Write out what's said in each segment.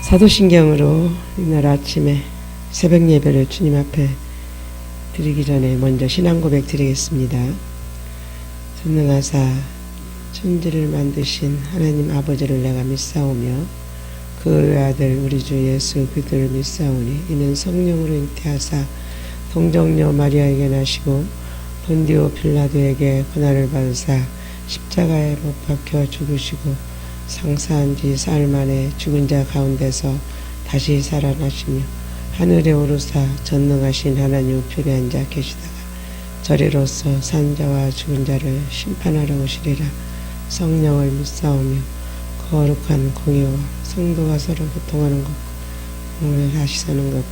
사도신경으로 이날 아침에 새벽 예배를 주님 앞에 드리기 전에 먼저 신앙 고백 드리겠습니다. 전능하사 천지를 만드신 하나님 아버지를 내가 믿사오며 그 외아들 우리 주 예수 그리스도를 믿사오니 이는 성령으로 잉태하사 동정녀 마리아에게 나시고 본디오 빌라도에게 고난을 받으사 십자가에 못 박혀 죽으시고 상사한 지 사흘 만에 죽은 자 가운데서 다시 살아나시며 하늘에 오르사 전능하신 하나님 우편에 앉아 계시다가 저리로서 산 자와 죽은 자를 심판하러 오시리라. 성령을 믿사오며 거룩한 공의와 성도가 서로 교통하는 것과 오늘 다시 사는 것과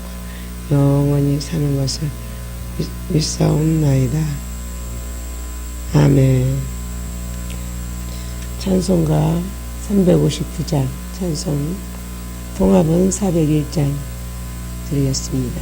영원히 사는 것을 믿사옵나이다. 아멘. 찬송가 359장 찬송 통합은 401장 드리겠습니다.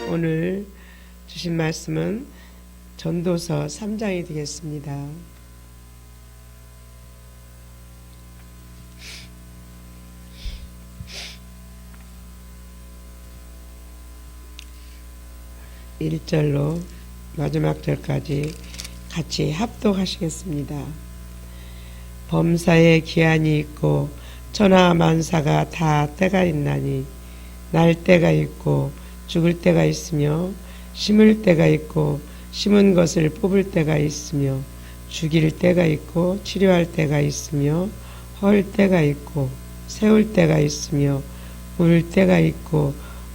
오늘 주신 말씀은 전도서 3장이 되겠습니다. 일절로 마지막 절까지 같이 합독하시겠습니다. 범사에 기한이 있고 천하 만사가 다 때가 있나니 날 때가 있고 죽을 때가 있으며 심을 때가 있고 심은 것을 뽑을 때가 있으며 죽일 때가 있고 치료할 때가 있으며 헐 때가 있고 세울 때가 있으며 울 때가 있고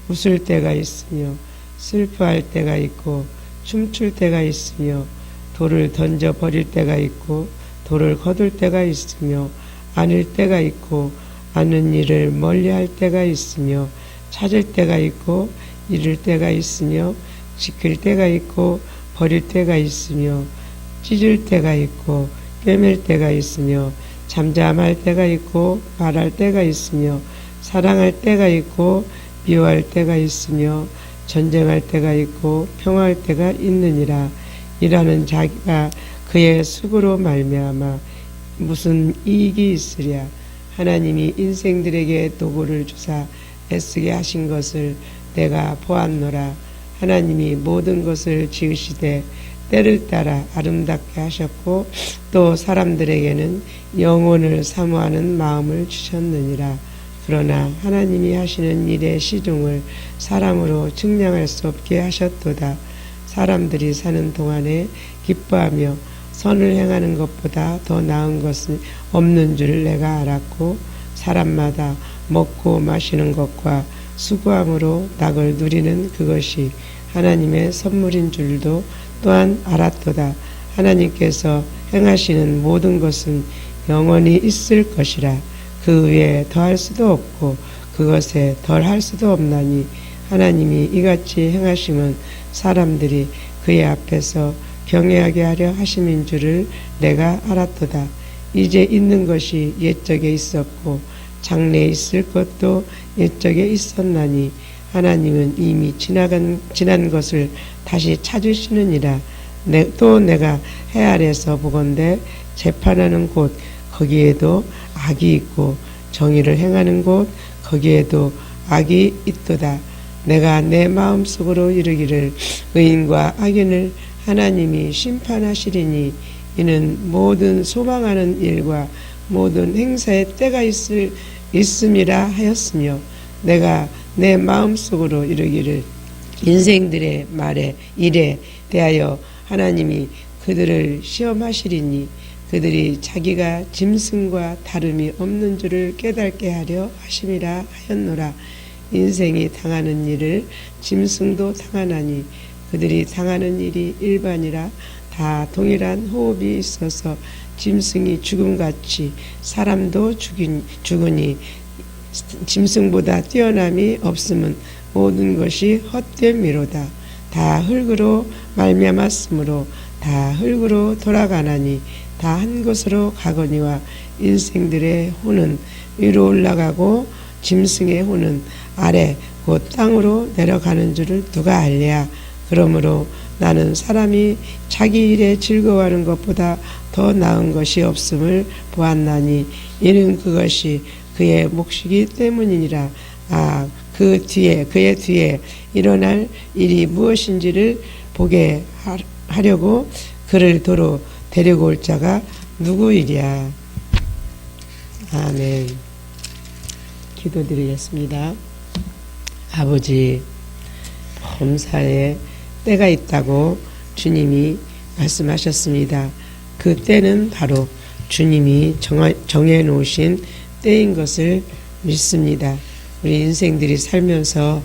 웃을 때가 있으며 슬퍼할 때가 있고 춤출 때가 있으며 돌을 던져 버릴 때가 있고 돌을 거둘 때가 있으며 안을 때가 있고 아는 일을 멀리할 때가 있으며 찾을 때가 있고 잃을 때가 있으며 지킬 때가 있고 버릴 때가 있으며 찢을 때가 있고 꿰맬 때가 있으며 잠잠할 때가 있고 말할 때가 있으며 사랑할 때가 있고 미워할 때가 있으며 전쟁할 때가 있고 평화할 때가 있느니라. 이라는 자기가 그의 수고로 말미암아 무슨 이익이 있으랴. 하나님이 인생들에게 도구를 주사 애쓰게 하신 것을 내가 보았노라. 하나님이 모든 것을 지으시되 때를 따라 아름답게 하셨고 또 사람들에게는 영혼을 사모하는 마음을 주셨느니라. 그러나 하나님이 하시는 일의 시중을 사람으로 측량할 수 없게 하셨도다. 사람들이 사는 동안에 기뻐하며 선을 행하는 것보다 더 나은 것은 없는 줄 내가 알았고 사람마다 먹고 마시는 것과 수고함으로 낙을 누리는 그것이 하나님의 선물인 줄도 또한 알았도다. 하나님께서 행하시는 모든 것은 영원히 있을 것이라. 그 위에 더할 수도 없고 그것에 덜할 수도 없나니 하나님이 이같이 행하심은 사람들이 그의 앞에서 경외하게 하려 하심인 줄을 내가 알았도다. 이제 있는 것이 옛적에 있었고 장래에 있을 것도 옛적에 있었나니 하나님은 이미 지난 것을 다시 찾으시느니라. 또 내가 해 아래서 보건대 재판하는 곳 거기에도 악이 있고 정의를 행하는 곳 거기에도 악이 있도다. 내가 내 마음속으로 이르기를 의인과 악인을 하나님이 심판하시리니 이는 모든 소망하는 일과 모든 행사에 때가 있음이라 하였으며 내가 내 마음속으로 이르기를 인생들의 말에 일에 대하여 하나님이 그들을 시험하시리니 그들이 자기가 짐승과 다름이 없는 줄을 깨닫게 하려 하심이라 하였노라. 인생이 당하는 일을 짐승도 당하나니 그들이 당하는 일이 일반이라. 다 동일한 호흡이 있어서 짐승이 죽음같이 사람도 죽으니 짐승보다 뛰어남이 없음은 모든 것이 헛됨이로다. 다 흙으로 말미암았으므로 다 흙으로 돌아가나니 다 한 곳으로 가거니와 인생들의 혼은 위로 올라가고 짐승의 혼은 아래 곧 땅으로 내려가는 줄을 누가 알랴. 그러므로 나는 사람이 자기 일에 즐거워하는 것보다 더 나은 것이 없음을 보았나니 이는 그것이 그의 몫이기 때문이니라. 그의 뒤에 일어날 일이 무엇인지를 보게 하려고 그를 도로 데리고 올 자가 누구이랴. 아멘. 기도드리겠습니다. 아버지, 범사에 때가 있다고 주님이 말씀하셨습니다. 그 때는 바로 주님이 정해 놓으신 때인 것을 믿습니다. 우리 인생들이 살면서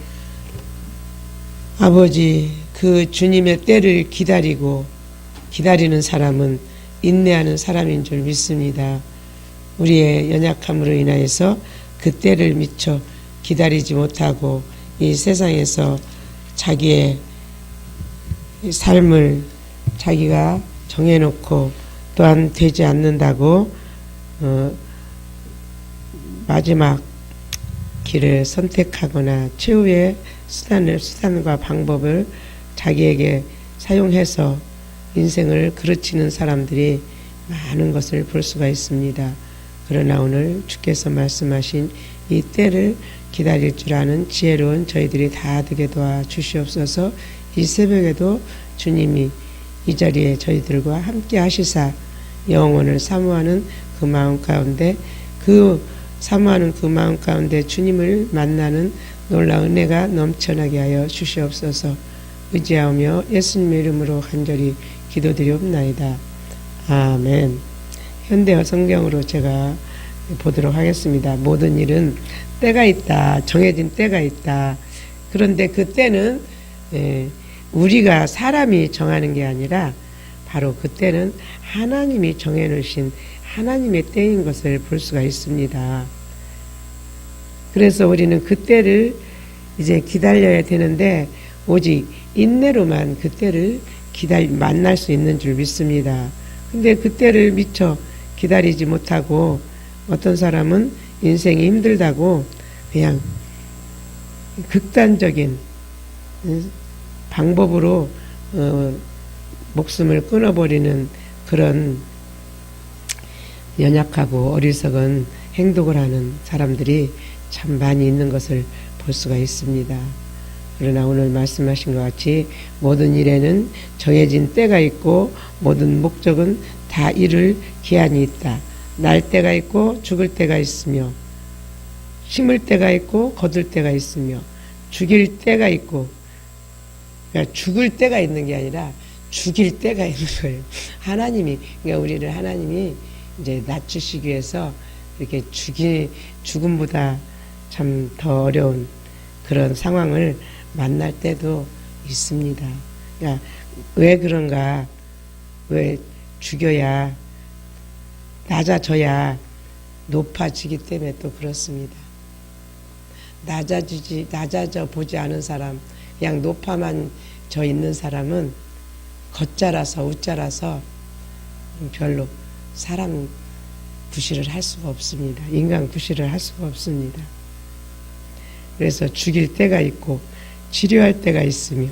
아버지 그 주님의 때를 기다리는 사람은 인내하는 사람인 줄 믿습니다. 우리의 연약함으로 인하여서 그 때를 미처 기다리지 못하고 이 세상에서 자기의 삶을 자기가 정해놓고 또한 되지 않는다고 마지막 길을 선택하거나 최후의 수단과 방법을 자기에게 사용해서 인생을 그르치는 사람들이 많은 것을 볼 수가 있습니다. 그러나 오늘 주께서 말씀하신 이 때를 기다릴 줄 아는 지혜로운 저희들이 다 되게 도와주시옵소서. 이 새벽에도 주님이 이 자리에 저희들과 함께 하시사 영혼을 사모하는 그 마음 가운데 주님을 만나는 놀라운 은혜가 넘쳐나게 하여 주시옵소서. 의지하며 예수님의 이름으로 간절히 기도드리옵나이다. 아멘. 현대어 성경으로 제가 보도록 하겠습니다. 모든 일은 때가 있다. 정해진 때가 있다. 그런데 그 때는 우리가 사람이 정하는 게 아니라 바로 그 때는 하나님이 정해놓으신 하나님의 때인 것을 볼 수가 있습니다. 그래서 우리는 그 때를 이제 기다려야 되는데 오직 인내로만 그 때를 만날 수 있는 줄 믿습니다. 근데 그 때를 미처 기다리지 못하고 어떤 사람은 인생이 힘들다고 그냥 극단적인 방법으로 목숨을 끊어버리는 그런 연약하고 어리석은 행동을 하는 사람들이 참 많이 있는 것을 볼 수가 있습니다. 그러나 오늘 말씀하신 것 같이 모든 일에는 정해진 때가 있고 모든 목적은 다 이룰 기한이 있다. 날 때가 있고 죽을 때가 있으며 심을 때가 있고 거둘 때가 있으며 죽일 때가 있고 그러니까 죽을 때가 있는 게 아니라 죽일 때가 있는 거예요. 그러니까 우리를 하나님이 이제 낮추시기 위해서 이렇게 죽음보다 참 더 어려운 그런 상황을 만날 때도 있습니다. 그러니까 왜 그런가? 왜 죽여야, 낮아져야 높아지기 때문에 또 그렇습니다. 낮아져 보지 않은 사람, 그냥 높아만 져 있는 사람은 겉자라서 웃자라서 별로 사람 구실을 할 수가 없습니다. 인간 구실을 할 수가 없습니다. 그래서 죽일 때가 있고 치료할 때가 있으며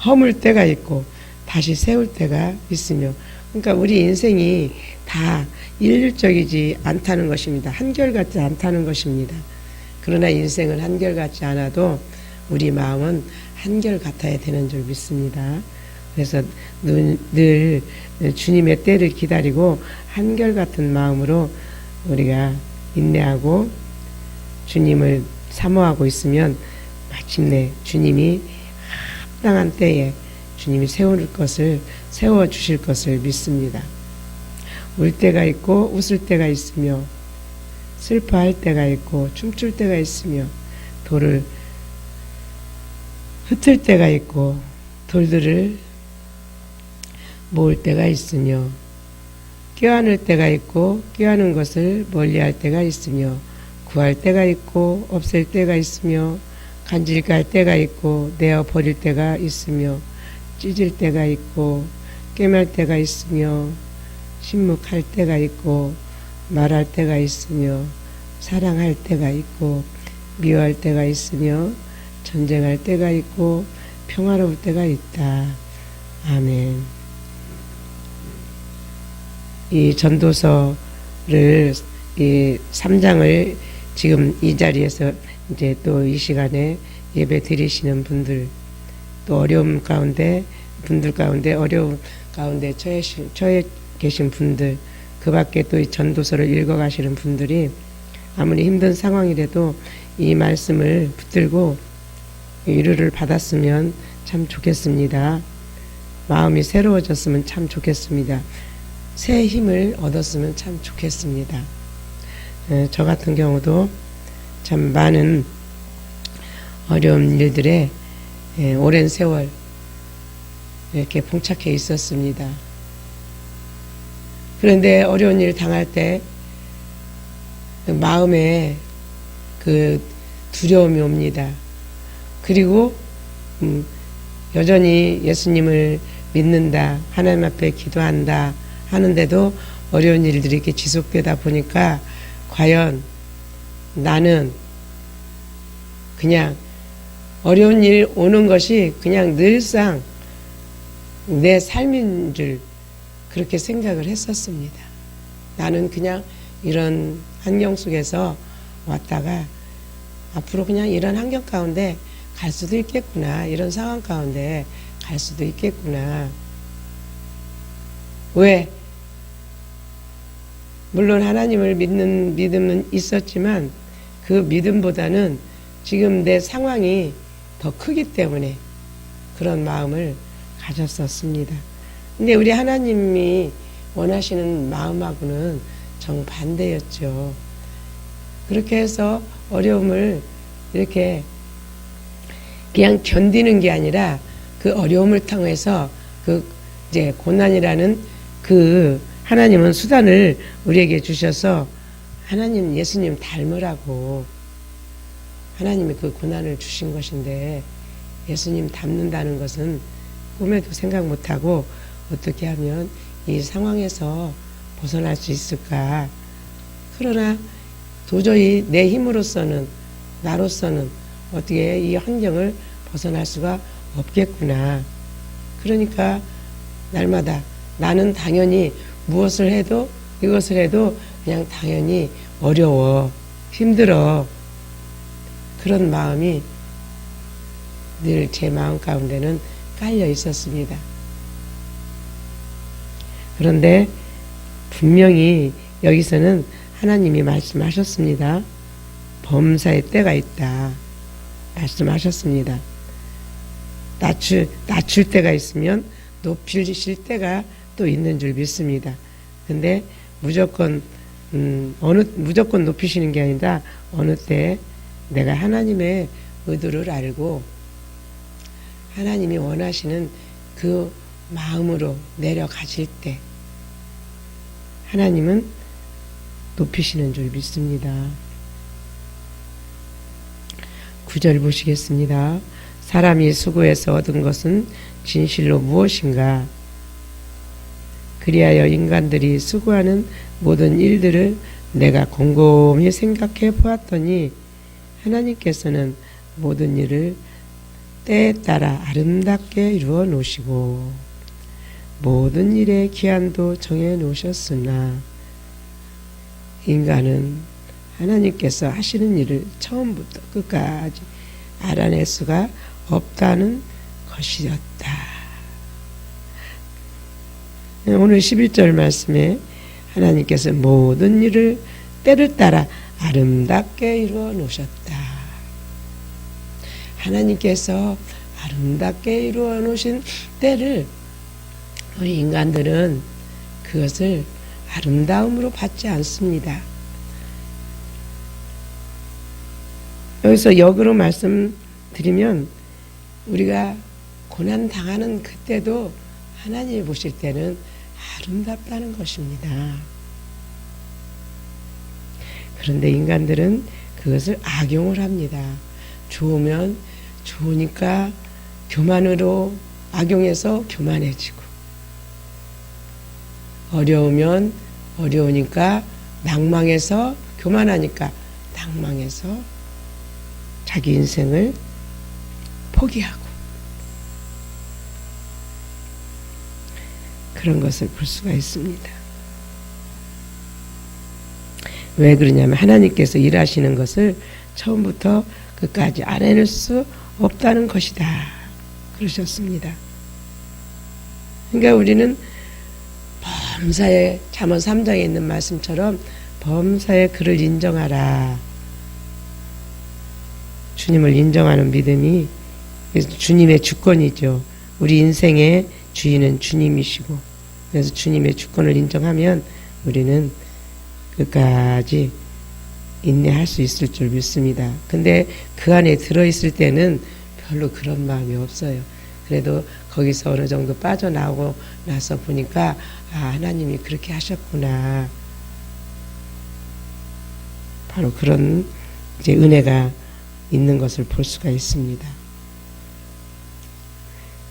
허물 때가 있고 다시 세울 때가 있으며, 그러니까 우리 인생이 다 일률적이지 않다는 것입니다. 한결같지 않다는 것입니다. 그러나 인생은 한결같지 않아도 우리 마음은 한결같아야 되는 줄 믿습니다. 그래서 늘 주님의 때를 기다리고 한결같은 마음으로 우리가 인내하고 주님을 사모하고 있으면 마침내 주님이 합당한 때에 주님이 세워주실 것을 믿습니다. 울 때가 있고 웃을 때가 있으며 슬퍼할 때가 있고 춤출 때가 있으며 돌을 흩을 때가 있고 돌들을 모을 때가 있으며 껴안을 때가 있고 껴안은 것을 멀리할 때가 있으며 구할 때가 있고 없앨 때가 있으며 간질갈 때가 있고 내어 버릴 때가 있으며 찢을 때가 있고 꿰맬 때가 있으며 침묵할 때가 있고 말할 때가 있으며 사랑할 때가 있고 미워할 때가 있으며 전쟁할 때가 있고 평화로울 때가 있다. 아멘. 이 전도서를 이 3장을 지금 이 자리에서 이제 또 이 시간에 예배 드리시는 분들, 또 어려움 가운데 어려움 가운데 처해 계신 분들, 그 밖에 또 이 전도서를 읽어가시는 분들이 아무리 힘든 상황이라도 이 말씀을 붙들고 위로를 받았으면 참 좋겠습니다. 마음이 새로워졌으면 참 좋겠습니다. 새 힘을 얻었으면 참 좋겠습니다. 저 같은 경우도 참 많은 어려운 일들에 오랜 세월 이렇게 봉착해 있었습니다. 그런데 어려운 일 당할 때 마음에 그 두려움이 옵니다. 그리고 여전히 예수님을 믿는다, 하나님 앞에 기도한다 하는데도 어려운 일들이 이렇게 지속되다 보니까 과연 나는 그냥 어려운 일 오는 것이 그냥 늘상 내 삶인 줄 그렇게 생각을 했었습니다. 나는 그냥 이런 환경 속에서 왔다가 앞으로 그냥 이런 환경 가운데 갈 수도 있겠구나, 이런 상황 가운데 갈 수도 있겠구나. 왜? 물론 하나님을 믿는 믿음은 있었지만 그 믿음보다는 지금 내 상황이 더 크기 때문에 그런 마음을 가졌었습니다. 근데 우리 하나님이 원하시는 마음하고는 정반대였죠. 그렇게 해서 어려움을 이렇게 그냥 견디는 게 아니라 그 어려움을 통해서 그 이제 고난이라는 그 하나님은 수단을 우리에게 주셔서 하나님 예수님 닮으라고 하나님이 그 고난을 주신 것인데 예수님 닮는다는 것은 꿈에도 생각 못하고 어떻게 하면 이 상황에서 벗어날 수 있을까. 그러나 도저히 내 힘으로서는 나로서는 어떻게 이 환경을 벗어날 수가 없겠구나. 그러니까 날마다 나는 당연히 무엇을 해도 이것을 해도 그냥 당연히 어려워, 힘들어. 그런 마음이 늘 제 마음 가운데는 깔려 있었습니다. 그런데 분명히 여기서는 하나님이 말씀하셨습니다. 범사의 때가 있다. 말씀하셨습니다. 낮출 때가 있으면 높이실 때가 또 있는 줄 믿습니다. 근데 무조건 높이시는 게 아니라 어느 때 내가 하나님의 의도를 알고 하나님이 원하시는 그 마음으로 내려가실 때 하나님은 높이시는 줄 믿습니다. 9절 보시겠습니다. 사람이 수고해서 얻은 것은 진실로 무엇인가? 그리하여 인간들이 수고하는 모든 일들을 내가 곰곰이 생각해 보았더니 하나님께서는 모든 일을 때에 따라 아름답게 이루어 놓으시고 모든 일의 기한도 정해 놓으셨으나 인간은 하나님께서 하시는 일을 처음부터 끝까지 알아낼 수가 없다는 것이었다. 오늘 11절 말씀에 하나님께서 모든 일을 때를 따라 아름답게 이루어 놓으셨다. 하나님께서 아름답게 이루어 놓으신 때를 우리 인간들은 그것을 아름다움으로 받지 않습니다. 여기서 역으로 말씀드리면 우리가 고난 당하는 그때도 하나님이 보실 때는 아름답다는 것입니다. 그런데 인간들은 그것을 악용을 합니다. 좋으면 좋으니까 교만으로 악용해서 교만해지고 어려우면 어려우니까 낭망해서 교만하니까 낭망해서 자기 인생을 포기하고 그런 것을 볼 수가 있습니다. 왜 그러냐면 하나님께서 일하시는 것을 처음부터 끝까지 알아낼 수 없다는 것이다. 그러셨습니다. 그러니까 우리는 범사에 잠언 3장에 있는 말씀처럼 범사에 그를 인정하라. 주님을 인정하는 믿음이 주님의 주권이죠. 우리 인생의 주인은 주님이시고 그래서 주님의 주권을 인정하면 우리는 끝까지 인내할 수 있을 줄 믿습니다. 근데 그 안에 들어있을 때는 별로 그런 마음이 없어요. 그래도 거기서 어느 정도 빠져나오고 나서 보니까 하나님이 그렇게 하셨구나. 바로 그런 이제 은혜가 있는 것을 볼 수가 있습니다.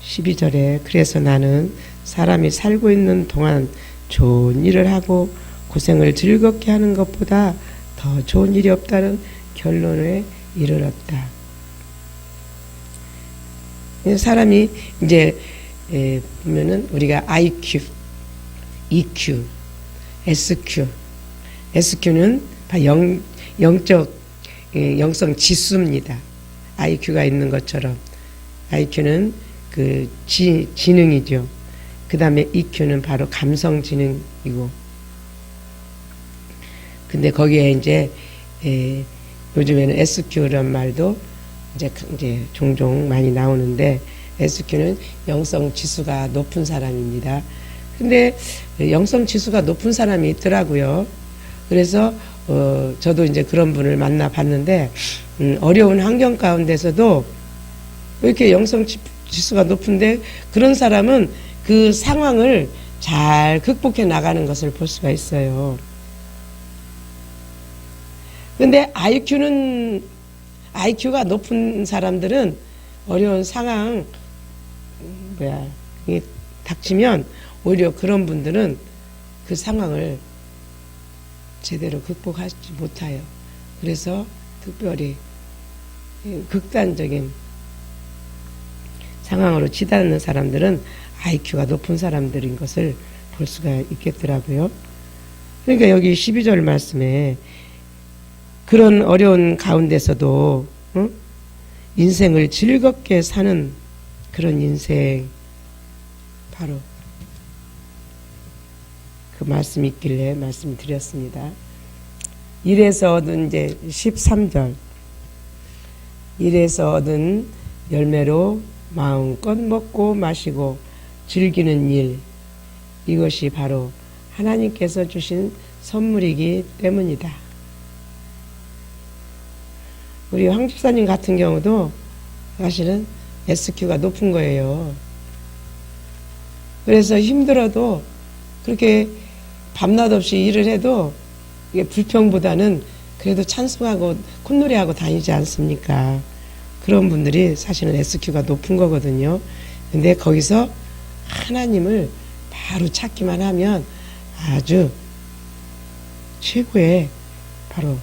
12절에 그래서 나는 사람이 살고 있는 동안 좋은 일을 하고 고생을 즐겁게 하는 것보다 더 좋은 일이 없다는 결론에 이르렀다. 사람이 이제 보면은 우리가 IQ, EQ, SQ, SQ는 영적 영성 지수입니다. IQ가 있는 것처럼 IQ는 그 지능이죠. 그 다음에 EQ는 바로 감성 지능이고, 근데 거기에 이제 요즘에는 SQ란 말도 이제 종종 많이 나오는데 SQ는 영성 지수가 높은 사람입니다. 근데 영성 지수가 높은 사람이 있더라고요. 그래서 저도 이제 그런 분을 만나 봤는데 어려운 환경 가운데서도 이렇게 영성 지수가 높은데 그런 사람은 그 상황을 잘 극복해 나가는 것을 볼 수가 있어요. 근데 IQ가 높은 사람들은 어려운 상황 이게 닥치면 오히려 그런 분들은 그 상황을 제대로 극복하지 못해요. 그래서 특별히 극단적인 상황으로 치닫는 사람들은 IQ가 높은 사람들인 것을 볼 수가 있겠더라고요. 그러니까 여기 12절 말씀에 그런 어려운 가운데서도 인생을 즐겁게 사는 그런 인생, 바로 그 말씀이 있길래 말씀드렸습니다. 일에서 얻은 이제 13절, 일에서 얻은 열매로 마음껏 먹고 마시고 즐기는 일, 이것이 바로 하나님께서 주신 선물이기 때문이다. 우리 황 집사님 같은 경우도 사실은 SQ가 높은 거예요. 그래서 힘들어도 그렇게 밤낮 없이 일을 해도 이게 불평보다는 그래도 찬송하고 콧노래하고 다니지 않습니까? 그런 분들이 사실은 SQ가 높은 거거든요. 근데 거기서 하나님을 바로 찾기만 하면 아주 최고의 바로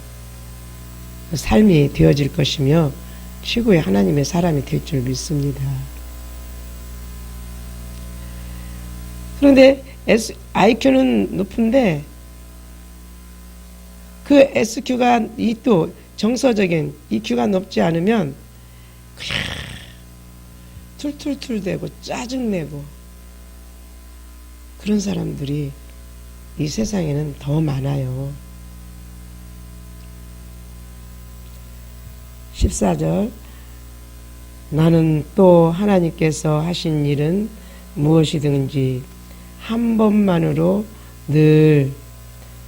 삶이 되어질 것이며 최고의 하나님의 사람이 될 줄 믿습니다. 그런데 IQ는 높은데 그 SQ가 이 또 정서적인 EQ가 높지 않으면 그냥 툴툴툴대고 짜증내고 그런 사람들이 이 세상에는 더 많아요. 14절 나는 또 하나님께서 하신 일은 무엇이든지 한 번만으로 늘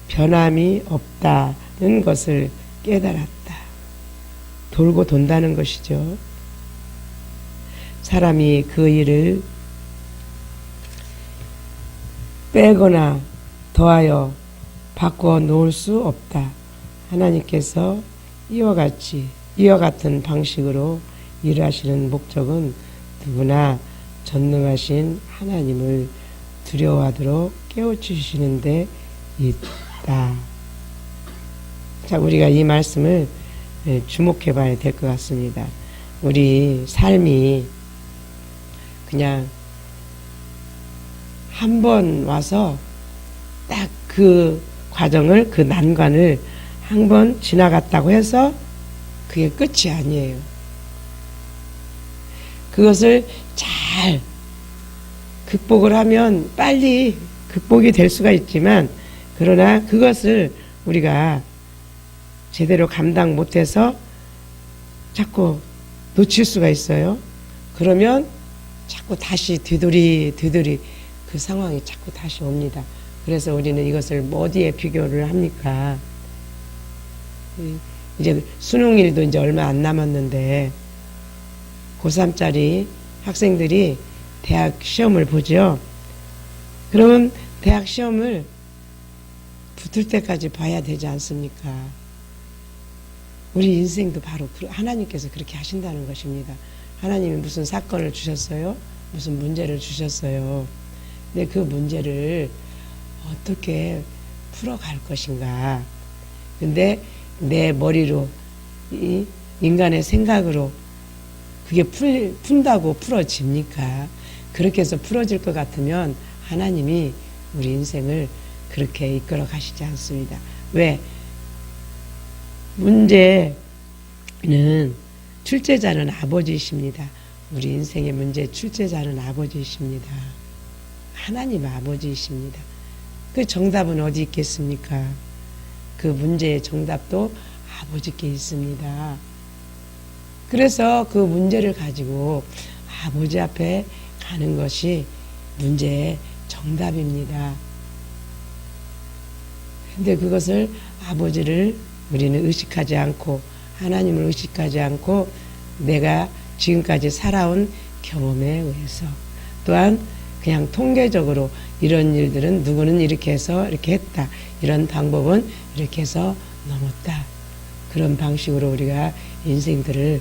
변함이 없다는 것을 깨달았다. 돌고 돈다는 것이죠. 사람이 그 일을 빼거나 더하여 바꿔 놓을 수 없다. 하나님께서 이와 같은 방식으로 일하시는 목적은 누구나 전능하신 하나님을 두려워하도록 깨우치시는 데 있다. 자, 우리가 이 말씀을 주목해 봐야 될 것 같습니다. 우리 삶이 그냥 한 번 와서 딱 그 과정을, 그 난관을 한 번 지나갔다고 해서 그게 끝이 아니에요. 그것을 잘 극복을 하면 빨리 극복이 될 수가 있지만, 그러나 그것을 우리가 제대로 감당 못해서 자꾸 놓칠 수가 있어요. 그러면 자꾸 다시 되돌이 그 상황이 자꾸 다시 옵니다. 그래서 우리는 이것을 어디에 비교를 합니까? 이제 수능일도 이제 얼마 안 남았는데 고3짜리 학생들이 대학 시험을 보죠. 그러면 대학 시험을 붙을 때까지 봐야 되지 않습니까? 우리 인생도 바로 하나님께서 그렇게 하신다는 것입니다. 하나님이 무슨 사건을 주셨어요? 무슨 문제를 주셨어요? 근데 그 문제를 어떻게 풀어갈 것인가? 근데 내 머리로, 이 인간의 생각으로 그게 푼다고 풀어집니까? 그렇게 해서 풀어질 것 같으면 하나님이 우리 인생을 그렇게 이끌어 가시지 않습니다. 왜? 문제는 출제자는 아버지이십니다. 우리 인생의 문제 출제자는 아버지이십니다. 하나님 아버지이십니다. 그 정답은 어디 있겠습니까? 그 문제의 정답도 아버지께 있습니다. 그래서 그 문제를 가지고 아버지 앞에 가는 것이 문제의 정답입니다. 근데 그것을 아버지를 우리는 의식하지 않고 하나님을 의식하지 않고 내가 지금까지 살아온 경험에 의해서, 또한 그냥 통계적으로 이런 일들은 누구는 이렇게 해서 이렇게 했다, 이런 방법은 이렇게 해서 넘었다, 그런 방식으로 우리가 인생들을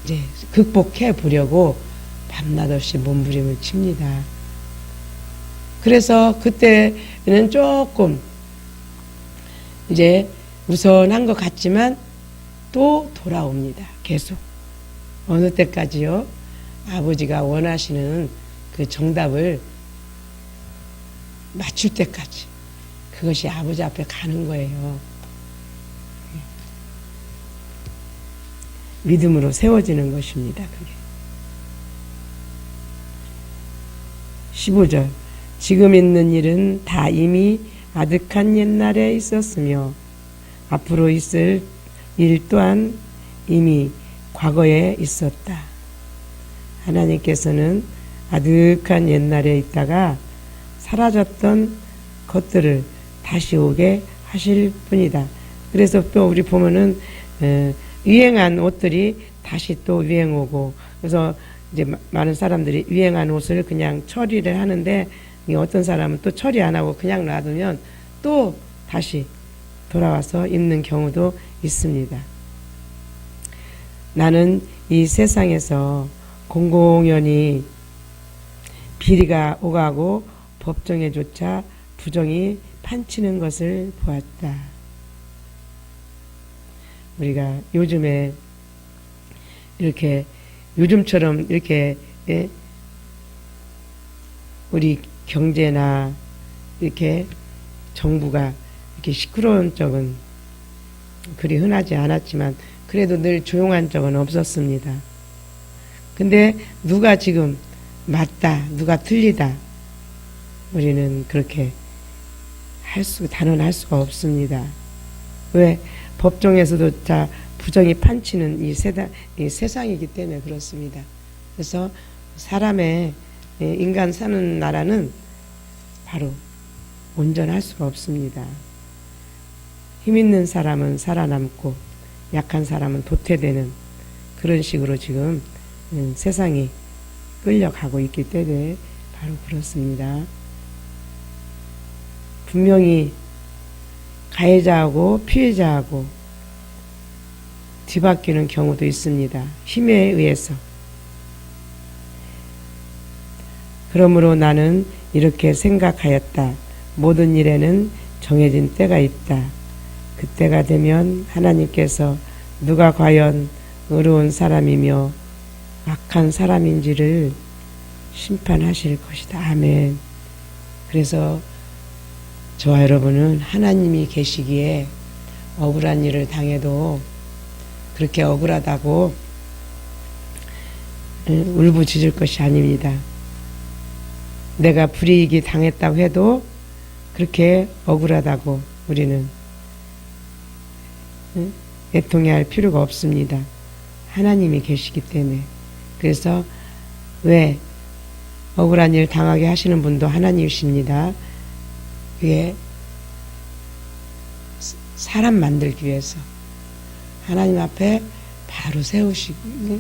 이제 극복해 보려고 밤낮 없이 몸부림을 칩니다. 그래서 그때는 조금 이제 우선한 것 같지만 또 돌아옵니다. 계속. 어느 때까지요? 아버지가 원하시는 그 정답을 맞출 때까지. 그것이 아버지 앞에 가는 거예요. 믿음으로 세워지는 것입니다. 그게. 15절 지금 있는 일은 다 이미 아득한 옛날에 있었으며 앞으로 있을 일 또한 이미 과거에 있었다. 하나님께서는 아득한 옛날에 있다가 사라졌던 것들을 다시 오게 하실 뿐이다. 그래서 또 우리 보면은 유행한 옷들이 다시 또 유행 오고, 그래서 이제 많은 사람들이 유행한 옷을 그냥 처리를 하는데, 어떤 사람은 또 처리 안 하고 그냥 놔두면 또 다시 돌아와서 입는 경우도 있습니다. 나는 이 세상에서 공공연히 비리가 오가고 법정에조차 부정이 판치는 것을 보았다. 우리가 요즘에 이렇게 요즘처럼 이렇게 우리 경제나 이렇게 정부가 이렇게 시끄러운 적은 그리 흔하지 않았지만 그래도 늘 조용한 적은 없었습니다. 근데 누가 지금 맞다, 누가 틀리다, 우리는 그렇게 단언할 수가 없습니다. 왜? 법정에서도 자 부정이 판치는 이 세상이기 때문에 그렇습니다. 그래서 사람의 인간 사는 나라는 바로 온전할 수가 없습니다. 힘 있는 사람은 살아남고 약한 사람은 도태되는 그런 식으로 지금 세상이 끌려가고 있기 때문에 바로 그렇습니다. 분명히 가해자하고 피해자하고 뒤바뀌는 경우도 있습니다. 힘에 의해서. 그러므로 나는 이렇게 생각하였다. 모든 일에는 정해진 때가 있다. 그때가 되면 하나님께서 누가 과연 의로운 사람이며 악한 사람인지를 심판하실 것이다. 아멘. 그래서 저와 여러분은 하나님이 계시기에 억울한 일을 당해도 그렇게 억울하다고 울부짖을 것이 아닙니다. 내가 불이익이 당했다고 해도 그렇게 억울하다고 우리는 애통해할 필요가 없습니다. 하나님이 계시기 때문에. 그래서 왜 억울한 일 당하게 하시는 분도 하나님이십니다. 그게 사람 만들기 위해서 하나님 앞에 바로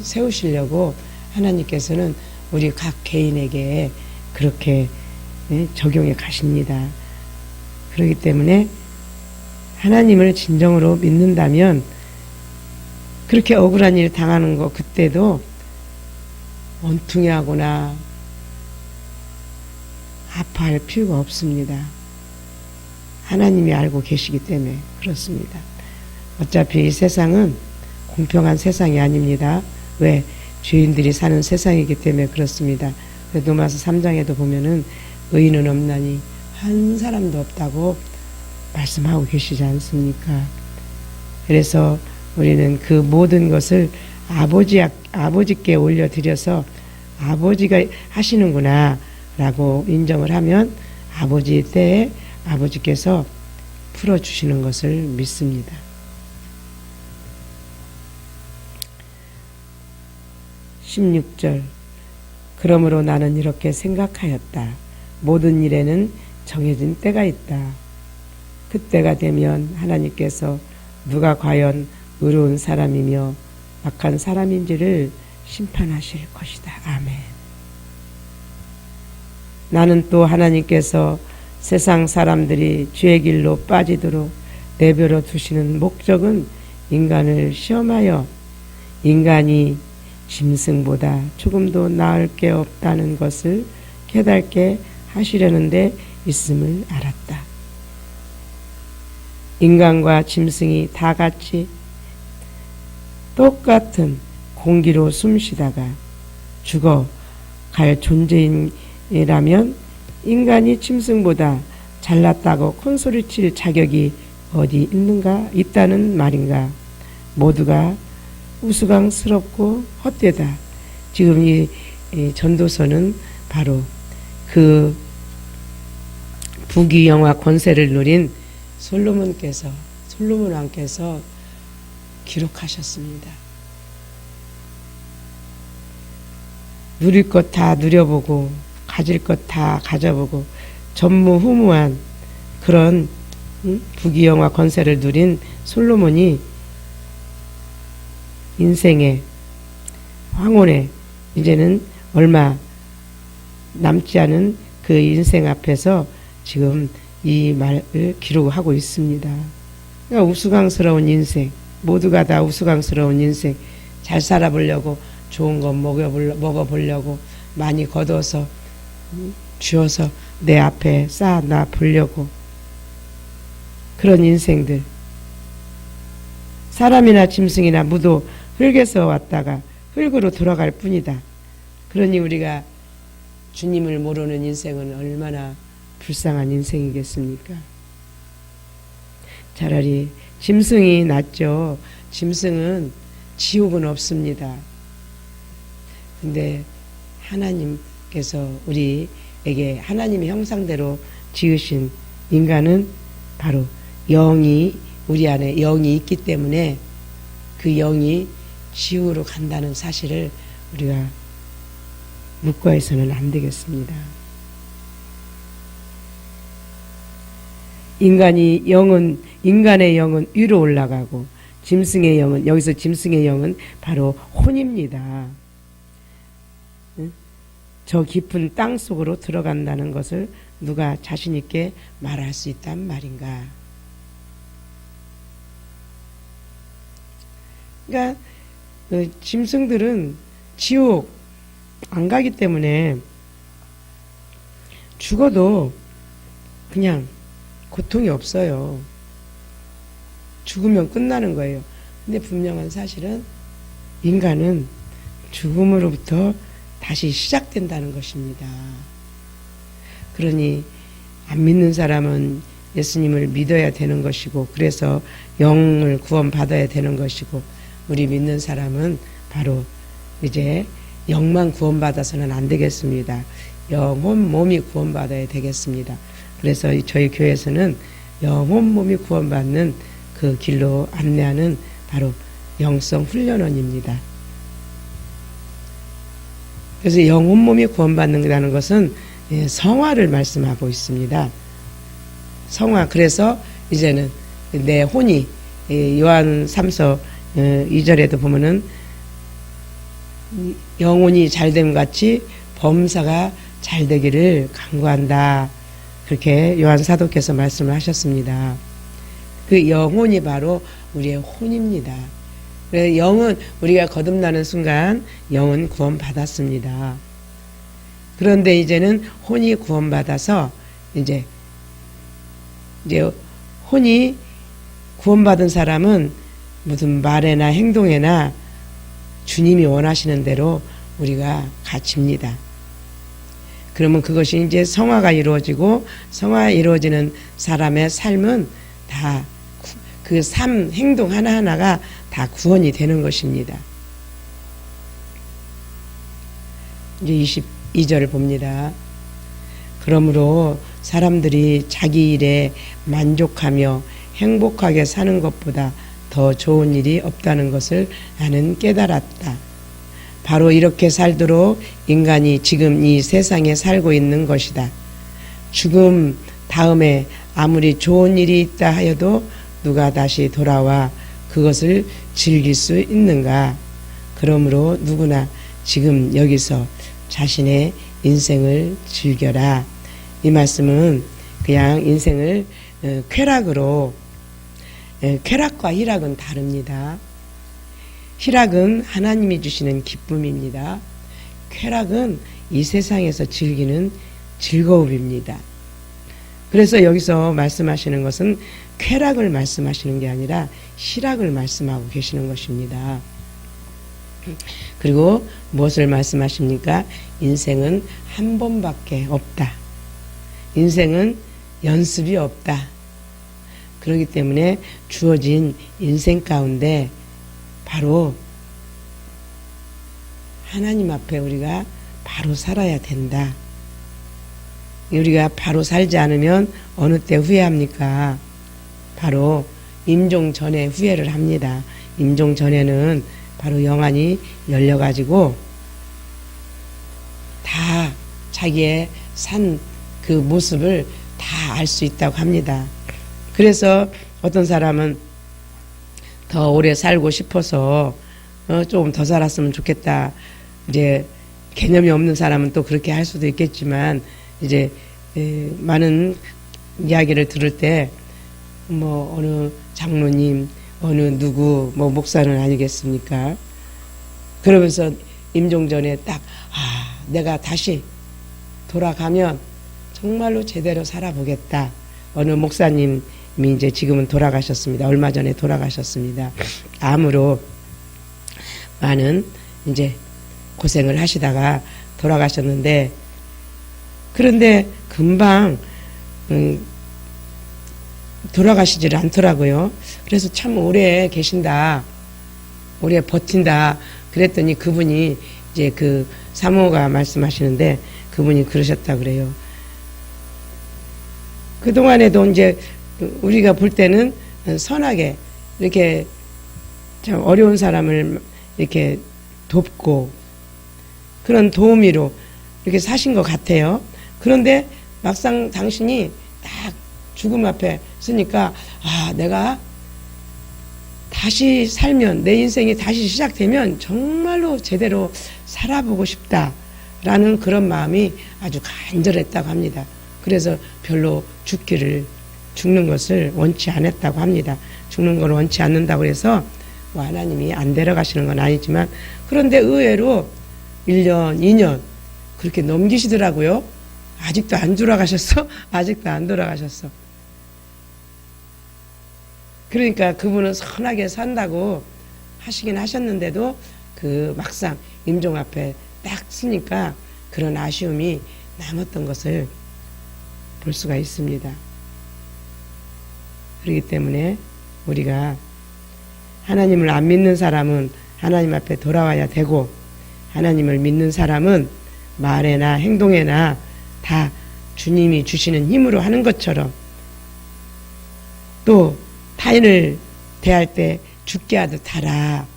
세우시려고 하나님께서는 우리 각 개인에게 그렇게 적용해 가십니다. 그렇기 때문에 하나님을 진정으로 믿는다면 그렇게 억울한 일 당하는 거 그때도 원통해하거나 아파할 필요가 없습니다. 하나님이 알고 계시기 때문에 그렇습니다. 어차피 이 세상은 공평한 세상이 아닙니다. 왜? 죄인들이 사는 세상이기 때문에 그렇습니다. 로마서 3장에도 보면은 의인은 없나니 한 사람도 없다고 말씀하고 계시지 않습니까? 그래서 우리는 그 모든 것을 아버지께 올려드려서 아버지가 하시는구나 라고 인정을 하면 아버지의 때에 아버지께서 풀어주시는 것을 믿습니다. 16절 그러므로 나는 이렇게 생각하였다. 모든 일에는 정해진 때가 있다. 그때가 되면 하나님께서 누가 과연 의로운 사람이며 악한 사람인지를 심판하실 것이다. 아멘. 나는 또 하나님께서 세상 사람들이 죄의 길로 빠지도록 내버려 두시는 목적은 인간을 시험하여 인간이 짐승보다 조금도 나을 게 없다는 것을 깨닫게 하시려는 데 있음을 알았다. 인간과 짐승이 다 같이 똑같은 공기로 숨쉬다가 죽어갈 존재이라면 인간이 짐승보다 잘났다고 콘소리칠 자격이 어디 있다는 말인가. 모두가 우스꽝스럽고 헛되다. 지금 이 전도서는 바로 그 부귀영화 권세를 누린 솔로몬 왕께서 기록하셨습니다. 누릴 것 다 누려보고 가질 것 다 가져보고 전무후무한 그런 부귀영화 권세를 누린 솔로몬이 인생의 황혼에 이제는 얼마 남지 않은 그 인생 앞에서 지금 이 말을 기록하고 있습니다. 그러니까 우스꽝스러운 인생, 모두가 다 우스꽝스러운 인생, 잘 살아보려고 좋은 거 먹어보려고 많이 거둬서 쥐어서 내 앞에 쌓아놔 보려고 그런 인생들. 사람이나 짐승이나 무도 흙에서 왔다가 흙으로 돌아갈 뿐이다. 그러니 우리가 주님을 모르는 인생은 얼마나 불쌍한 인생이겠습니까? 차라리 짐승이 낫죠. 짐승은 지옥은 없습니다. 근데 하나님께서 우리에게 하나님의 형상대로 지으신 인간은 바로 영이, 우리 안에 영이 있기 때문에 그 영이 지옥으로 간다는 사실을 우리가 묵과해서는 안 되겠습니다. 인간의 영은 위로 올라가고 짐승의 영은, 여기서 짐승의 영은 바로 혼입니다. 저 깊은 땅 속으로 들어간다는 것을 누가 자신 있게 말할 수 있단 말인가. 그러니까 짐승들은 지옥 안 가기 때문에 죽어도 그냥 고통이 없어요. 죽으면 끝나는 거예요. 근데 분명한 사실은 인간은 죽음으로부터 다시 시작된다는 것입니다. 그러니 안 믿는 사람은 예수님을 믿어야 되는 것이고, 그래서 영을 구원받아야 되는 것이고, 우리 믿는 사람은 바로 이제 영만 구원받아서는 안 되겠습니다. 영혼 몸이 구원받아야 되겠습니다. 그래서 저희 교회에서는 영혼 몸이 구원받는 그 길로 안내하는 바로 영성 훈련원입니다. 그래서 영혼 몸이 구원받는다는 것은 성화를 말씀하고 있습니다. 성화. 그래서 이제는 내 혼이 요한 3서 2절에도 보면은 영혼이 잘됨 같이 범사가 잘 되기를 간구한다. 그렇게 요한 사도께서 말씀을 하셨습니다. 그 영혼이 바로 우리의 혼입니다. 영은 우리가 거듭나는 순간 영은 구원받았습니다. 그런데 이제는 혼이 구원받아서 이제 혼이 구원받은 사람은 무슨 말에나 행동에나 주님이 원하시는 대로 우리가 갇힙니다. 그러면 그것이 이제 성화가 이루어지고, 성화가 이루어지는 사람의 삶은 다 그 삶, 행동 하나하나가 다 구원이 되는 것입니다. 이제 22절을 봅니다. 그러므로 사람들이 자기 일에 만족하며 행복하게 사는 것보다 더 좋은 일이 없다는 것을 나는 깨달았다. 바로 이렇게 살도록 인간이 지금 이 세상에 살고 있는 것이다. 죽음 다음에 아무리 좋은 일이 있다 하여도 누가 다시 돌아와 그것을 즐길 수 있는가? 그러므로 누구나 지금 여기서 자신의 인생을 즐겨라. 이 말씀은 그냥 인생을 쾌락으로, 쾌락과 희락은 다릅니다. 희락은 하나님이 주시는 기쁨입니다. 쾌락은 이 세상에서 즐기는 즐거움입니다. 그래서 여기서 말씀하시는 것은 쾌락을 말씀하시는 게 아니라 희락을 말씀하고 계시는 것입니다. 그리고 무엇을 말씀하십니까? 인생은 한 번밖에 없다. 인생은 연습이 없다. 그렇기 때문에 주어진 인생 가운데 바로 하나님 앞에 우리가 바로 살아야 된다. 우리가 바로 살지 않으면 어느 때 후회합니까? 바로 임종 전에 후회를 합니다. 임종 전에는 바로 영안이 열려가지고 다 자기의 산 그 모습을 다 알 수 있다고 합니다. 그래서 어떤 사람은 더 오래 살고 싶어서 조금 더 살았으면 좋겠다. 이제 개념이 없는 사람은 또 그렇게 할 수도 있겠지만 이제 많은 이야기를 들을 때 뭐 어느 장로님, 어느 누구 뭐 목사는 아니겠습니까? 그러면서 임종전에 딱 내가 다시 돌아가면 정말로 제대로 살아보겠다. 어느 목사님이 이제 지금은 돌아가셨습니다. 얼마 전에 돌아가셨습니다. 암으로 많은 이제 고생을 하시다가 돌아가셨는데, 그런데 금방 돌아가시질 않더라고요. 그래서 참 오래 계신다, 오래 버틴다 그랬더니 그분이 이제 그 사모가 말씀하시는데 그분이 그러셨다 그래요. 그동안에도 이제 우리가 볼 때는 선하게 이렇게 참 어려운 사람을 이렇게 돕고 그런 도우미로 이렇게 사신 것 같아요. 그런데 막상 당신이 딱 죽음 앞에 쓰니까 내가 다시 살면, 내 인생이 다시 시작되면 정말로 제대로 살아보고 싶다라는 그런 마음이 아주 간절했다고 합니다. 그래서 별로 죽는 것을 원치 않았다고 합니다. 죽는 걸 원치 않는다고 해서 뭐 하나님이 안 데려가시는 건 아니지만, 그런데 의외로 1년, 2년 그렇게 넘기시더라고요. 아직도 안 돌아가셨어? 아직도 안 돌아가셨어. 그러니까 그분은 선하게 산다고 하시긴 하셨는데도 그 막상 임종 앞에 딱 쓰니까 그런 아쉬움이 남았던 것을 볼 수가 있습니다. 그렇기 때문에 우리가 하나님을 안 믿는 사람은 하나님 앞에 돌아와야 되고, 하나님을 믿는 사람은 말에나 행동에나 다 주님이 주시는 힘으로 하는 것처럼, 또 타인을 대할 때 죽게 하듯 하라,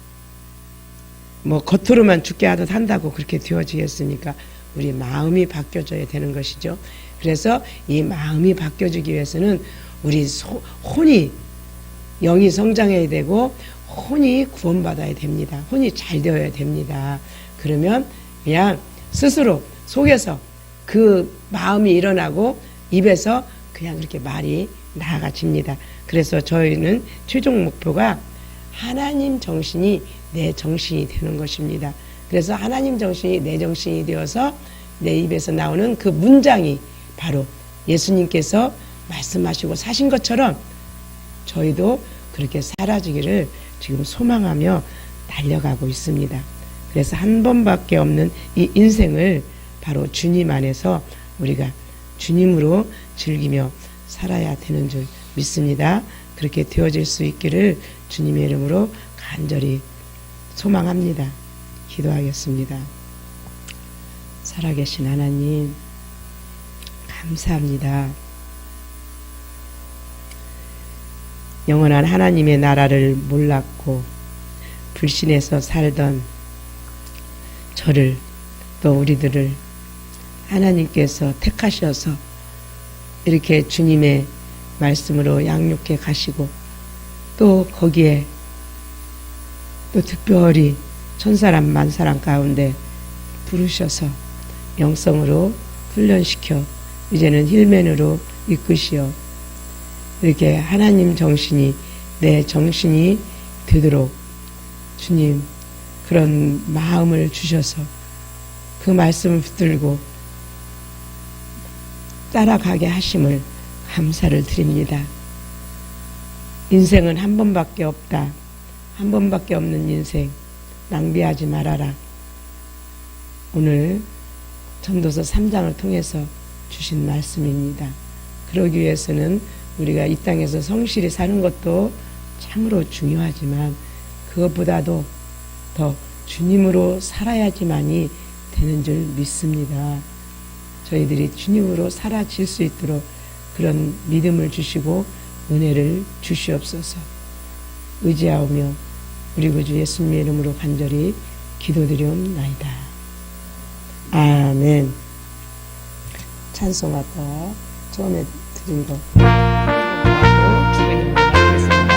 뭐 겉으로만 죽게 하듯 한다고 그렇게 되어지겠습니까? 우리 마음이 바뀌어져야 되는 것이죠. 그래서 이 마음이 바뀌어지기 위해서는 우리 혼이, 영이 성장해야 되고 혼이 구원받아야 됩니다. 혼이 잘 되어야 됩니다. 그러면 그냥 스스로 속에서 그 마음이 일어나고 입에서 그냥 이렇게 말이 나아가집니다. 그래서 저희는 최종 목표가 하나님 정신이 내 정신이 되는 것입니다. 그래서 하나님 정신이 내 정신이 되어서 내 입에서 나오는 그 문장이 바로 예수님께서 말씀하시고 사신 것처럼 저희도 그렇게 사라지기를 지금 소망하며 달려가고 있습니다. 그래서 한 번밖에 없는 이 인생을 바로 주님 안에서 우리가 주님으로 즐기며 살아야 되는 줄 믿습니다. 그렇게 되어질 수 있기를 주님의 이름으로 간절히 소망합니다. 기도하겠습니다. 살아계신 하나님, 감사합니다. 영원한 하나님의 나라를 몰랐고 불신해서 살던 저를, 또 우리들을 하나님께서 택하셔서 이렇게 주님의 말씀으로 양육해 가시고, 또 거기에 또 특별히 천사람 만사람 가운데 부르셔서 영성으로 훈련시켜 이제는 힐맨으로 이끄시어 이렇게 하나님 정신이 내 정신이 되도록 주님 그런 마음을 주셔서 그 말씀을 붙들고 따라가게 하심을 감사를 드립니다. 인생은 한 번밖에 없다. 한 번밖에 없는 인생 낭비하지 말아라. 오늘 전도서 3장을 통해서 주신 말씀입니다. 그러기 위해서는 우리가 이 땅에서 성실히 사는 것도 참으로 중요하지만 그것보다도 더 주님으로 살아야지만이 되는 줄 믿습니다. 저희들이 주님으로 살아질 수 있도록 그런 믿음을 주시고 은혜를 주시옵소서. 의지하오며 우리 구주 예수님의 이름으로 간절히 기도드리옵나이다. 아멘. 찬송 아까 처음에 드린 거 주님을 하겠습니다.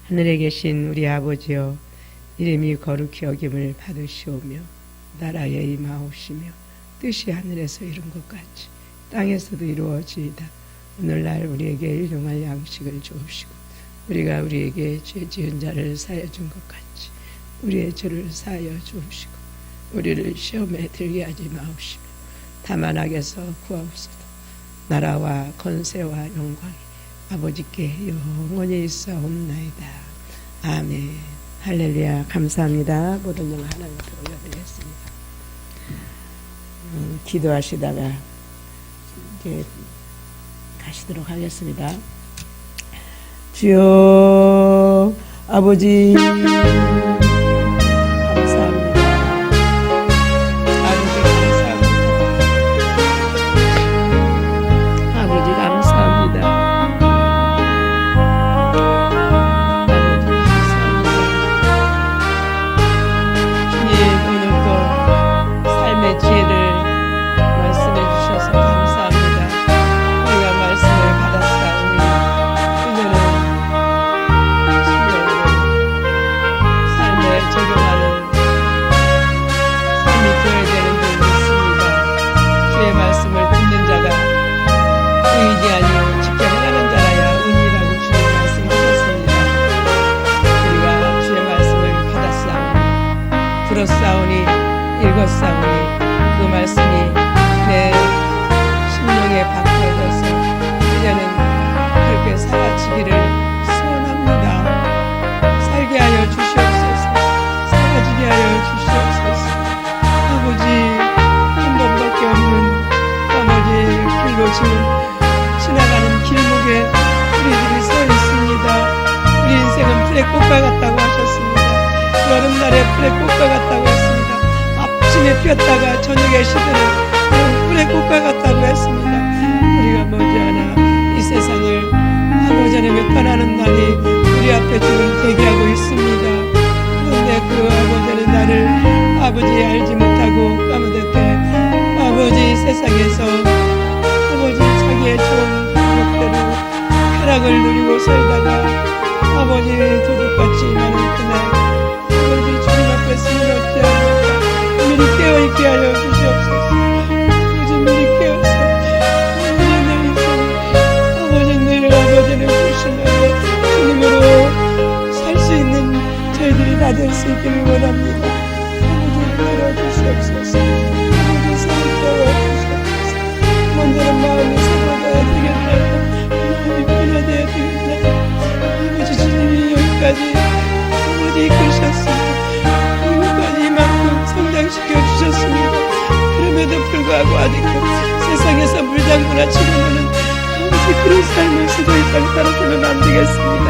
하늘에 계신 우리 아버지여, 이름이 거룩히 여김을 받으시오며 나라에 임하옵시며 뜻이 하늘에서 이룬 것 같이 땅에서도 이루어지이다. 오늘날 우리에게 일용할 양식을 주옵시고 우리가 우리에게 죄 지은 자를 사하여 준 것 같이 우리의 죄를 사하여 주옵시고 우리를 시험에 들게 하지 마옵시며 다만 악에서 구하옵소서. 나라와 권세와 영광이 아버지께 영원히 있사옵나이다. 아멘. 할렐루야. 감사합니다. 모든 영 하나님께 올려드리겠습니다. 기도하시다가 이제 가시도록 하겠습니다. 주여 아버지 감사합니다. 아버지 감사합니다. 주님 오늘도 삶의 지혜를 말씀해 주셔서 감사합니다. 우리가 말씀을 받았사오니 이제는 신령으로 삶에 적용하는 삶이 되어야 되는 줄 믿습니다. 주의 말씀을 듣는 자가 의인이 아니요 직접 행하는 자라야 의인이라고 주님 말씀하셨습니다. 우리가 주의 말씀을 받았사오니 들었사오니 읽었사오니 그 말씀이 내 심령에 박혀져서 이제는 그렇게 살아지기를 소원합니다. 살게 하여 주시옵소서. 살아지게 하여 주시옵소서. 아버지 한 번밖에 없는 아버지의 길로 지금 지나가는 길목에 우리들이 서 있습니다. 우리 인생은 풀의꽃과 같다고 하셨습니다. 여름날에 풀의꽃과 같다고 했습니다. 아침에 피었다가 저녁에 시드는 풀의꽃과 같다고 했습니다. 우리가 머지않아 이 세상을 아버지 하나님의 떠나는 날이 우리 앞에 지금 대기하고 있습니다. 그런데 그 아버지는 나를 아버지 알지 못하고 까무득해 아버지 세상에서 아버지 자기의 좋은 방법대로 쾌락을 누리고 살다가 아버지 도둑같이 많은 그날 아버지 주님 앞에 쓰러져 미리 깨어있게 하여 주시옵소서. 아버지 미리 깨어서 아버지 내 인생 아버지 늘 아버지를 보시나요 주님으로 살 수 있는 저희들이 다 될 수 있기를 원합니다. 아버지 들어주시옵소서. 아버지 새로 깨워주시옵소서. 먼저는 마음이 새로워져야 되겠나요? 마음이 변화되어야 되겠나요? 아버지 주님이 여기까지 아버지 이끌으셨습니다. 여기까지 이만큼 성장시켜 주셨습니다. 그럼에도 불구하고 아직도 세상에서 물장구나 치고는 아버지 그런 삶을 더 이상 살아서는 안 되겠습니다.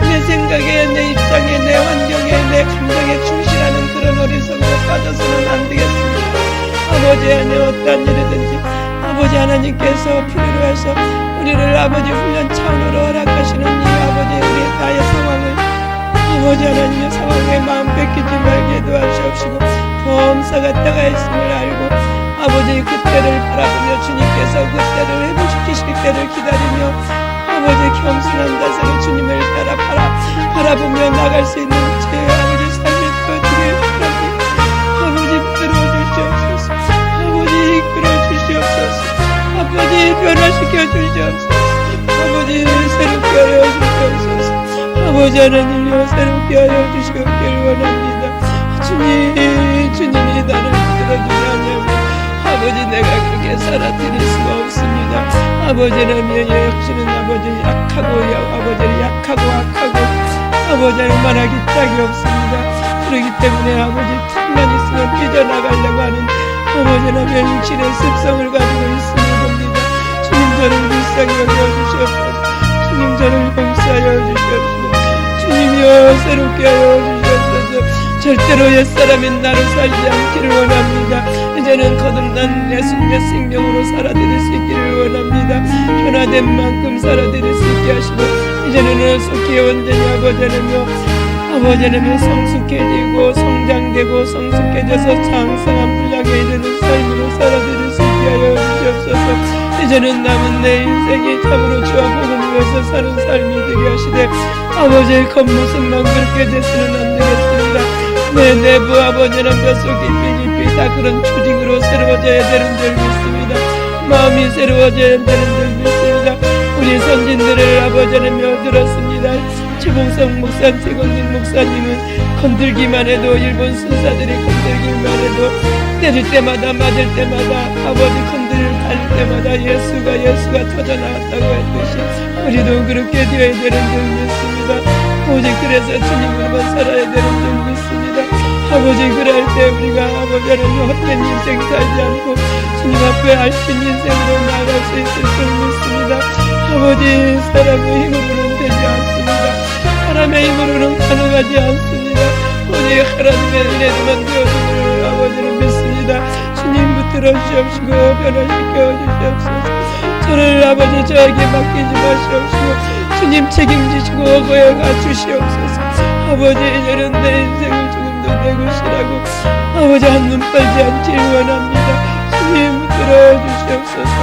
내 생각에 내 입장에 내 환경에 내 감정에 충실하는 그런 어리석음에 빠져서는 안 되겠습니다. 아버지 안에 어떠한 일이든지 아버지 하나님께서 필요로 해서 우리를 아버지 훈련 차원으로 허락하시는 이 아버지 우리의 나의 상황을 아버지 하나님의 상황에 마음 뺏기지 말게 도와주옵시고 범사가 때가 있음을 알고 아버지 그때를 바라보며 주님께서 그때를 회복시키실 때를 기다리며 아버지 겸손한 자세로 주님을 따라 바라보며 나갈 수 있는 제 아버지 삶을 되어드릴 바랍니다. 아버지 붙들어 주시옵소서. 아버지 이끌어 주시옵소서. 아버지 변화시켜 주시옵소서. 아버지 새롭게 하여 주시옵소서. 아버지 하나님여 새롭게 하여 주시옵기를 원합니다. 주님이 나를 붙들어주지 않으면 아버지 내가 그렇게 살아드릴 수가 없습니다. 아버지 하나님여 역시는 아버지 약하고 악하고 아버지 말하기 짝이 없습니다. 그렇기 때문에 아버지 틈만 있으면 삐져나가려고 하는 아버지 하나님의 육신의 습성을 가지고 있음을 봅니다. 주님 저를 불쌍히 여겨주시옵소서. 주님 저를 용서하여 주시옵소서. 주님이여 새롭게 하여 주시옵소서. 절대로 옛사람인 나로 살지 않기를 원합니다. 이제는 거듭난 내 생명으로 살아드릴 수 있기를 원합니다. 변화된 만큼 살아드릴 수 있게 하시고 이제는 속히 온전히 아버지 하나님여 성숙해지고 성장되고 성숙해져서 장성한 분량에 이르는 삶으로 살아드릴 수 있게 하여 주시옵소서. 내 이제는 남은 내 인생이 참으로 주와 복음을 위해서 사는 삶이 되게 하시되 아버지의 겉모습만 그렇게 돼서는 안 되겠습니다. 내 내부 아버지는 뼛속 깊이 다 그런 조직으로 새로워져야 되는 줄 믿습니다. 마음이 새로워져야 되는 줄 믿습니다. 우리 선진들을 아버지 하나님 들었습니다. 최봉성 목사, 최건진 목사님은 건들기만 해도 일본 순사들이 건들기만 해도 때릴 때마다 맞을 때마다 아버지 건드릴 달릴 때마다 예수가 터져나왔다고 했듯이 우리도 그렇게 되어야 되는 줄 믿습니다. 오직 그래서 주님으로만 살아야 되는 줄 믿습니다. 아버지 그럴 때 우리가 아버지 하나님 헛된 인생 살지 않고 주님 앞에 알신 인생으로 나아갈 수 있을 줄 믿습니다. 아버지 사람의 힘으로는 되지 않습니다. 사람의 힘으로는 가능하지 않습니다. 오직 하나님의 은혜로만 되어주기를 아버지는 믿습니다. 주님 붙들어 주시옵시고 변화시켜 주시옵소서. 저를 아버지 저에게 맡기지 마시옵시고 주님 책임지시고 거여가 주시옵소서. 아버지 이제는 내 인생을 조금도 내 것이라고 아버지 한눈 팔지 않기를 원합니다. 주님 붙들어 주시옵소서.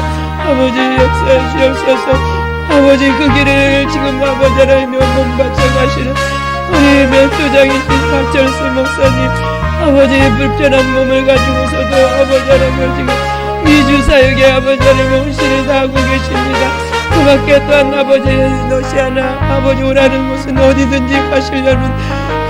아버지 역사해 주시옵소서. 아버지 그 길을 지금 아버지 하나님이 몸바쳐 가시는 우리 멘토장이신 박철수 목사님 아버지의 불편한 몸을 가지고서도 아버지 하나님을 지금 미주사역에 아버지 하나님의 헌신을 다하고 계십니다. 그 밖에 또한 아버지 러시아나 아버지 오라는 곳은 어디든지 가시려는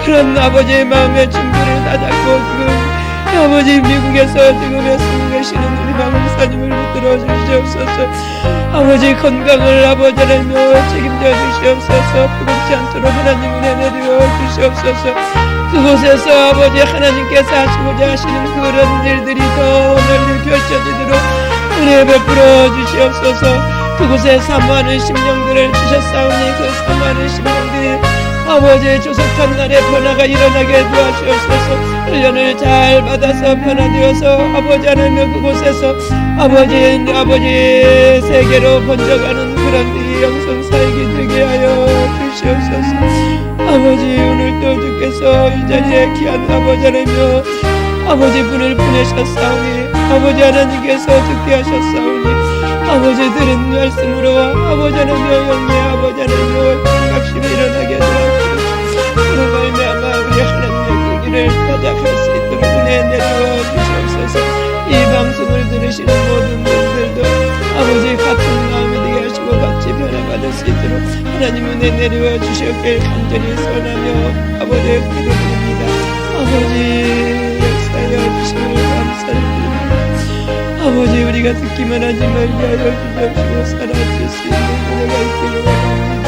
그런 아버지의 마음의 준비를 다잡고 지금 아버지 미국에서 지금 애쓰고 계시는 우리 박목사님을 붙들어 주시옵소서. 아버지 건강을 아버지 하나님 책임져 주시옵소서. 부끄럽지 않도록 하나님 은혜 내려 주시옵소서. 그곳에서 아버지 하나님께서 하시고자 하시는 그런 일들이 더 널리 펼쳐지도록 은혜 베풀어 주시옵소서. 그곳에 사모하는 심령들을 주셨사오니 그 사모하는 심령들이 아버지의 조속한 날에 변화가 일어나게 도와주옵소서. 훈련을 잘 받아서 변화되어서 아버지 하나님 그곳에서 아버지의 세계로 번져가는 그런 일이 영성사역이 되게 하여 주시옵소서. 아버지 오늘도 주께서 이 자리에 귀한 아버지 하나님 아버지 분을 보내셨사오니 아버지 하나님께서 듣게 하셨사오니 아버지들은 말씀으로 아버지 하나님 영예 아버지 하나님 생각심이 일어나게 도와주시옵소서. 그로 말미암아 우리 하나님의 그 길을 찾아갈 수 있도록 은혜 내려 주시옵소서. 이 방송을 들으시는 모든 분들도 아버지 같은 마음이 되게 하시고 같이 변화받을 수 있도록 하나님 은혜 내려 주시옵길 간절히 소원하며 아버지의 기도드립니다. 아버지 역사여 주시길 감사드립니다. 아버지 우리가 듣기만 하지 말게 하여 주시옵시고 살아줄 수 있는 은혜가 있기를 원합니다.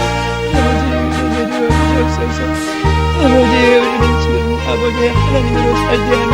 아버지 은혜 내려 주시옵소서. 아버지 우리는 지금 아버지 하나님으로 살지 않는